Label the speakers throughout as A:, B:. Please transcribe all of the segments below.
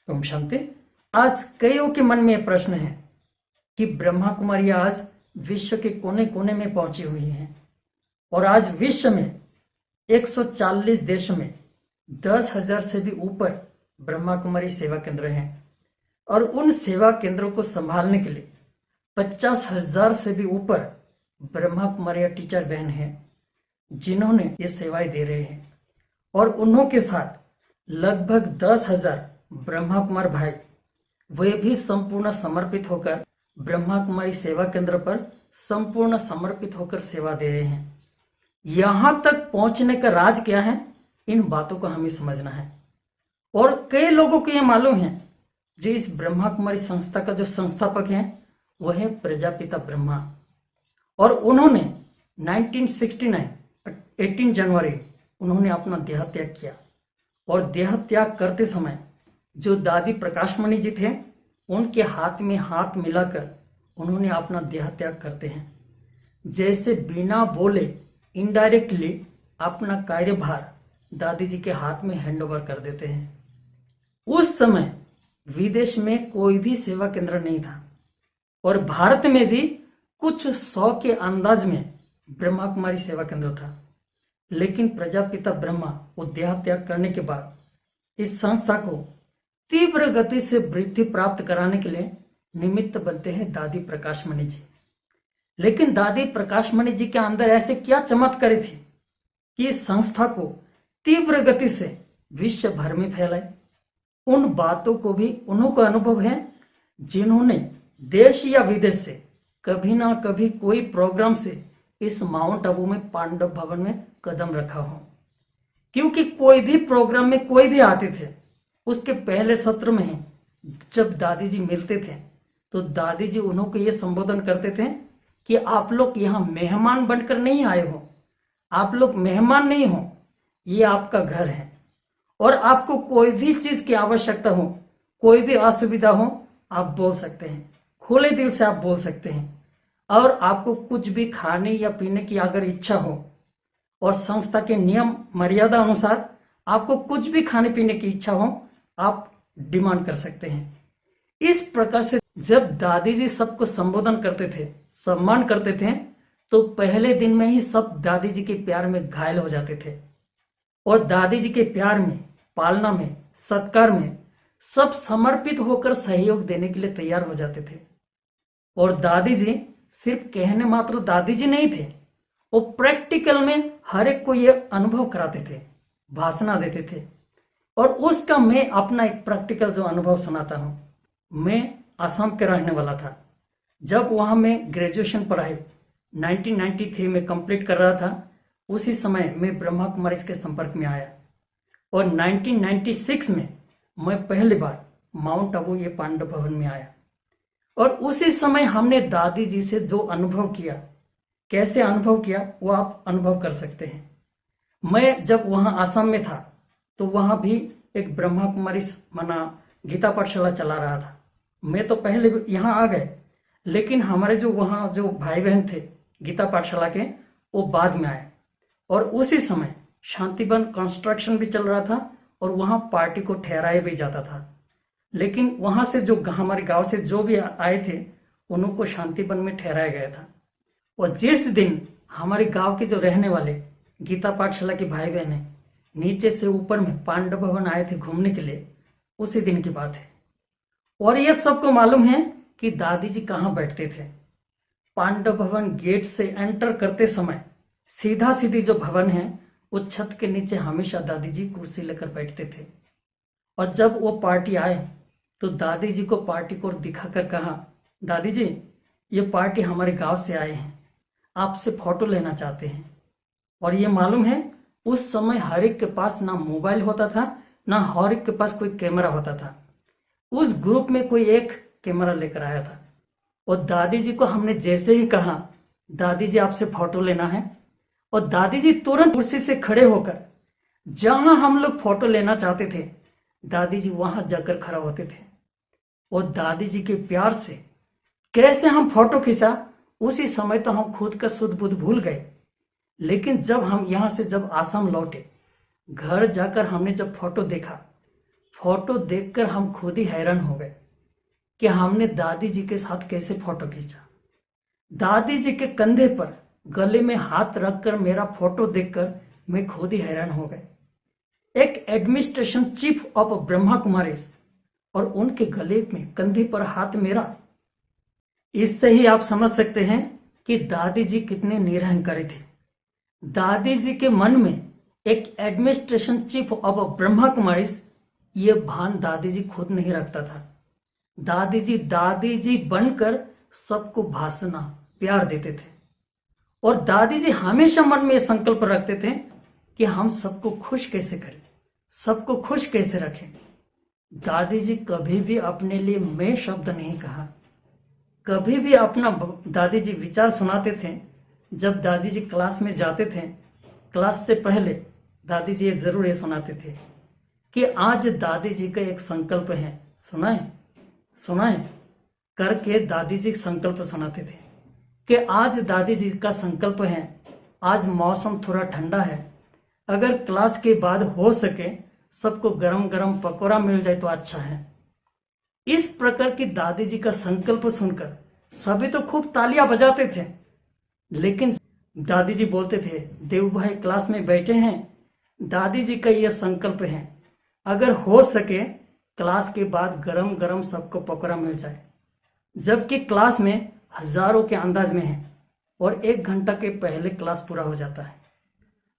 A: ओम शांति। आज कईयों के मन में यह प्रश्न है कि ब्रह्मा कुमारी आज विश्व के कोने कोने में पहुंची हुई हैं और आज विश्व में 140 देशों में 10,000 से भी ऊपर ब्रह्मा कुमारी सेवा केंद्र हैं और उन सेवा केंद्रों को संभालने के लिए 50,000 से भी ऊपर ब्रह्मा कुमारी टीचर बहन हैं जिन्होंने ये सेवाएं दे रहे हैं और उन्हों के साथ लगभग 10,000 ब्रह्मा कुमार भाई वे भी संपूर्ण समर्पित होकर ब्रह्मा कुमारी सेवा केंद्र पर संपूर्ण समर्पित होकर सेवा दे रहे हैं। यहां तक पहुंचने का राज क्या है, इन बातों को हमें समझना है। और कई लोगों को यह मालूम है जो इस ब्रह्मा कुमारी संस्था का जो संस्थापक है वह है प्रजापिता ब्रह्मा और उन्होंने 1969 18 जनवरी उन्होंने अपना देह त्याग किया और देह त्याग करते समय जो दादी प्रकाशमणि जी थे उनके हाथ में हाथ मिलाकर उन्होंने अपना देह त्याग करते हैं। जैसे बिना बोले इनडायरेक्टली अपना कार्यभार दादी जी के हाथ में हैंडओवर कर देते हैं। उस समय विदेश में कोई भी सेवा केंद्र नहीं था और भारत में भी कुछ 100 के अंदाज में ब्रह्मा कुमारी सेवा केंद्र था, लेकिन प्रजापिता ब्रह्मा वो देह त्याग करने के बाद इस संस्था को तीव्र गति से वृद्धि प्राप्त कराने के लिए निमित्त बनते हैं दादी प्रकाशमणि जी। लेकिन दादी प्रकाशमणि जी के अंदर ऐसे क्या चमत्कार थे कि इस संस्था को तीव्र गति से विश्व भर में फैलाए। उन बातों को भी उन्हों को अनुभव है जिन्होंने देश या विदेश से कभी ना कभी कोई प्रोग्राम से इस माउंट आबू में पांडव भवन में कदम रखा हो, क्योंकि कोई भी प्रोग्राम में कोई भी आते थे उसके पहले सत्र में ही जब दादी जी मिलते थे तो दादी जी उन्हों को ये संबोधन करते थे कि आप लोग यहाँ मेहमान बनकर नहीं आए हो, आप लोग मेहमान नहीं हो, ये आपका घर है और आपको कोई भी चीज की आवश्यकता हो, कोई भी असुविधा हो, आप बोल सकते हैं, खुले दिल से आप बोल सकते हैं। और आपको कुछ भी खाने या पीने की अगर इच्छा हो और संस्था के नियम मर्यादा अनुसार आपको कुछ भी खाने पीने की इच्छा हो, आप डिमांड कर सकते हैं। इस प्रकार से जब दादी जी सबको संबोधन करते थे, सम्मान करते थे, तो पहले दिन में ही सब दादी जी के प्यार में घायल हो जाते थे और दादी जी के प्यार में, पालना में, सत्कार में सब समर्पित होकर सहयोग देने के लिए तैयार हो जाते थे। और दादी जी सिर्फ कहने मात्र दादी जी नहीं थे, वो प्रैक्टिकल में हर एक को ये अनुभव कराते थे, भाषण देते थे। और उसका मैं अपना एक प्रैक्टिकल जो अनुभव सुनाता हूँ। मैं असम के रहने वाला था। जब वहाँ मैं ग्रेजुएशन पढ़ाई 1993 में कंप्लीट कर रहा था, उसी समय मैं ब्रह्मा कुमारी के संपर्क में आया और 1996 में मैं पहली बार माउंट आबू ये पांडव भवन में आया और उसी समय हमने दादी जी से जो अनुभव किया, कैसे अनुभव किया वो आप अनुभव कर सकते हैं। मैं जब वहाँ असम में था तो वहाँ भी एक ब्रह्मा कुमारी मना गीता पाठशाला चला रहा था। मैं तो पहले यहाँ आ गए, लेकिन हमारे जो वहाँ जो भाई बहन थे गीता पाठशाला के वो बाद में आए और उसी समय शांतिवन कंस्ट्रक्शन भी चल रहा था और वहाँ पार्टी को ठहराया भी जाता था। लेकिन वहाँ से जो हमारे गांव से जो भी आए थे उनको शांतिवन में ठहराया गया था। और जिस दिन हमारे गांव के जो रहने वाले गीता पाठशाला के भाई बहन हैं नीचे से ऊपर में पांडव भवन आए थे घूमने के लिए, उसी दिन की बात है। और ये सबको मालूम है कि दादी जी कहाँ बैठते थे। पांडव भवन गेट से एंटर करते समय सीधा सीधी जो भवन है उस छत के नीचे हमेशा दादी जी कुर्सी लेकर बैठते थे। और जब वो पार्टी आए तो दादी जी को पार्टी को दिखाकर कहा, दादी जी ये पार्टी हमारे गांव से आए हैं, आपसे फोटो लेना चाहते हैं। और ये मालूम है उस समय हर एक के पास ना मोबाइल होता था, ना हर एक के पास कोई कैमरा होता था। उस ग्रुप में कोई एक कैमरा लेकर आया था और दादी जी को हमने जैसे ही कहा, दादी जी आपसे फोटो लेना है, और दादी जी तुरंत कुर्सी से खड़े होकर जहां हम लोग फोटो लेना चाहते थे दादी जी वहां जाकर खड़ा होते थे। और दादी जी के प्यार से कैसे हम फोटो खींचा, उसी समय तो हम खुद का सुध बुध भूल गए। लेकिन जब हम यहाँ से जब आसाम लौटे, घर जाकर हमने जब फोटो देखा फोटो देखकर हम खुद ही हैरान हो गए कि हमने दादी जी के साथ कैसे फोटो खींचा। दादी जी के कंधे पर गले में हाथ रखकर मेरा फोटो देखकर मैं खुद ही हैरान हो गए। एक administration chief of Brahma Kumaris और उनके गले में कंधे पर हाथ मेरा। इससे ही आप समझ सकते हैं कि दादी जी कितने निरहंकारी थे। दादी जी के मन में एक administration chief of Brahma Kumaris ये भान दादी जी खुद नहीं रखता था। दादी जी बनकर सबको भाषणा प्यार देते थे और दादी जी हमेशा मन में संकल्प रखते थे कि हम सबको खुश कैसे करें, सबको खुश कैसे रखें। दादी जी कभी भी अपने लिए मैं शब्द नहीं कहा। कभी भी अपना दादी जी विचार सुनाते थे। जब दादी जी क्लास में जाते थे, क्लास से पहले दादी जी जरूर ये सुनाते थे कि आज दादी जी का एक संकल्प है, सुनाए करके दादी जी संकल्प सुनाते थे कि आज दादी जी का संकल्प है, आज मौसम थोड़ा ठंडा है, अगर क्लास के बाद हो सके सबको गरम गरम पकौड़ा मिल जाए तो अच्छा है। इस प्रकार की दादी जी का संकल्प सुनकर सभी तो खूब तालियां बजाते थे, लेकिन दादी जी बोलते थे, देव भाई क्लास में बैठे हैं, दादी जी का यह संकल्प है, अगर हो सके क्लास के बाद गरम गरम सबको पकौड़ा मिल जाए। जबकि क्लास में हजारों के अंदाज में है और 1 घंटा के पहले क्लास पूरा हो जाता है,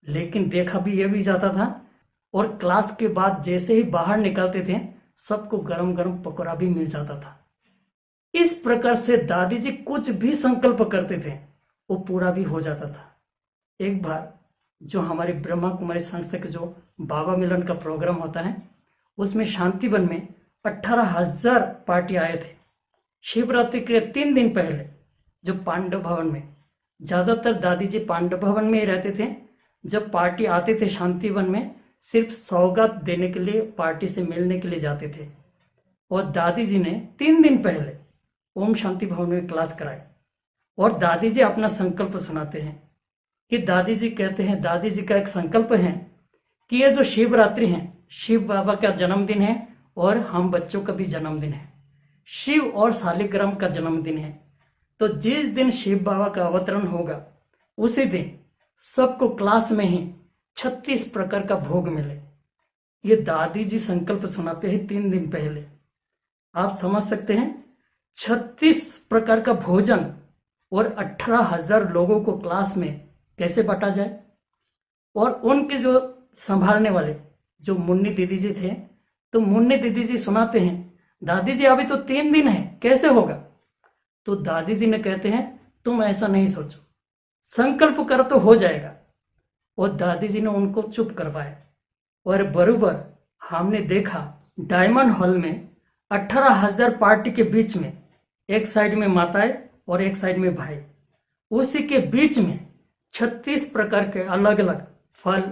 A: लेकिन देखा भी यह भी जाता था और क्लास के बाद जैसे ही बाहर निकलते थे सबको गरम गरम पकौड़ा भी मिल जाता था। इस प्रकार से दादी जी कुछ भी संकल्प करते थे वो पूरा भी हो जाता था। एक बार जो हमारी ब्रह्मा कुमारी संस्था के जो बाबा मिलन का प्रोग्राम होता है उसमें शांतिवन में 18,000 पार्टी आए थे। शिवरात्रि के 3 दिन पहले जो पांडव भवन में, ज्यादातर दादी जी पांडव भवन में ही रहते थे। जब पार्टी आते थे शांतिवन में सिर्फ सौगात देने के लिए, पार्टी से मिलने के लिए जाते थे और दादी जी ने 3 दिन पहले ओम शांति भवन में क्लास कराई और दादी जी अपना संकल्प सुनाते हैं कि दादी जी कहते हैं, दादी जी का एक संकल्प है कि ये जो शिवरात्रि है शिव बाबा का जन्मदिन है और हम बच्चों का भी जन्मदिन है, शिव और शालिग्राम का जन्मदिन है। तो जिस दिन शिव बाबा का अवतरण होगा उसी दिन सबको क्लास में ही 36 प्रकार का भोग मिले। ये दादी जी संकल्प सुनाते हैं 3 दिन पहले। आप समझ सकते हैं 36 प्रकार का भोजन और 18,000 लोगों को क्लास में कैसे बांटा जाए। और उनके जो संभालने वाले जो मुन्नी दीदी जी थे, तो मुन्नी दीदी जी सुनाते हैं, दादी जी अभी तो 3 दिन है, कैसे होगा। तो दादी जी ने कहते हैं तुम ऐसा नहीं सोचो, संकल्प कर तो हो जाएगा। और दादी जी ने उनको चुप करवाया और बरोबर हमने देखा डायमंड हॉल में 18,000 पार्टी के बीच में एक साइड में माताएं और एक साइड में भाई, उसी के बीच में 36 प्रकार के अलग अलग फल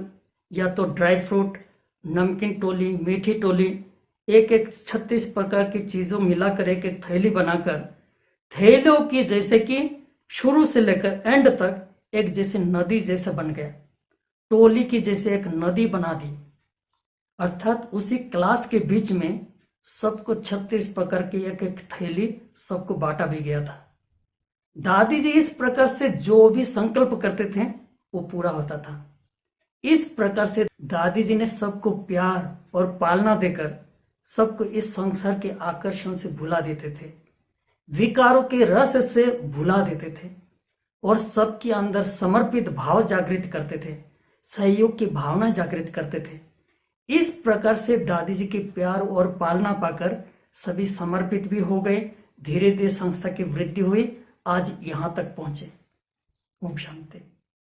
A: या तो ड्राई फ्रूट, नमकीन टोली, मीठी टोली, एक 36 प्रकार की चीजों मिलाकर एक थैली बनाकर, थैलियों की जैसे कि शुरू से लेकर एंड तक एक जैसे नदी जैसा बन गया, टोली की जैसे एक नदी बना दी। अर्थात उसी क्लास के बीच में सबको 36 प्रकार की एक एक थैली सबको बांटा भी गया था। दादी जी इस प्रकार से जो भी संकल्प करते थे वो पूरा होता था। इस प्रकार से दादी जी ने सबको प्यार और पालना देकर सबको इस संसार के आकर्षण से भुला देते थे, विकारों के रस से भुला देते थे और सबके अंदर समर्पित भाव जागृत करते थे, सहयोग की भावना जागृत करते थे। इस प्रकार से दादी जी के प्यार और पालना पाकर सभी समर्पित भी हो गए। धीरे धीरे संस्था की वृद्धि हुई, आज यहाँ तक पहुंचे। ओम शांति।